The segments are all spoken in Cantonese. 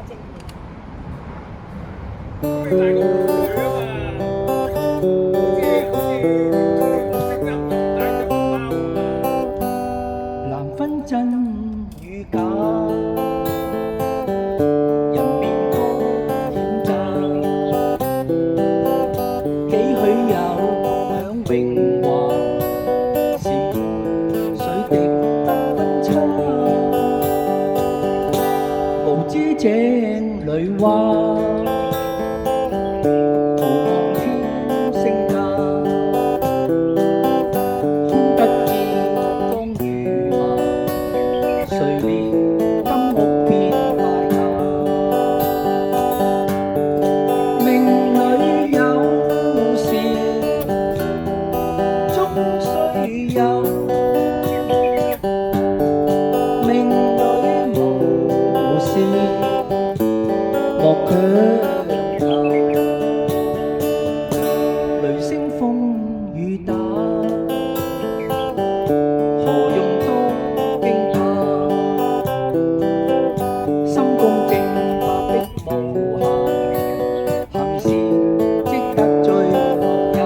因為大個女啊嘛，好似綠色衫咁大隻包啊嘛。難分真與假，人面多險詐，幾許有共享榮華，是水滴不分差，無知井裏蛙。莫強求，雷聲風雨打，何用多驚怕？心公正白璧無瑕，行事即刻追落也。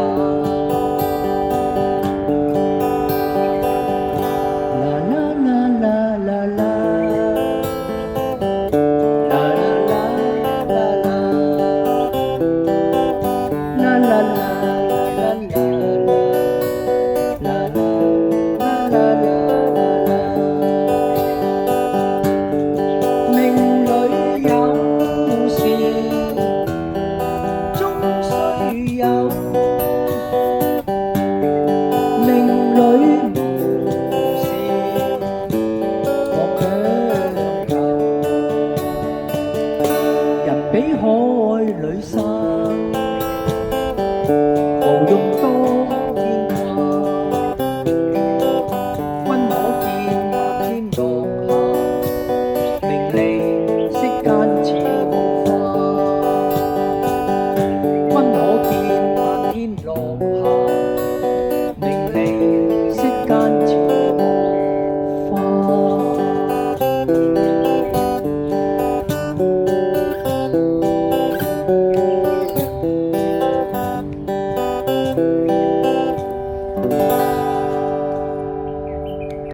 啦啦啦啦啦啦。命裏有時終須有，命裏無時莫強求。人比海裏沙，無用多牽掛。君可見漫天落霞，名利息間似霧化。君可見漫天落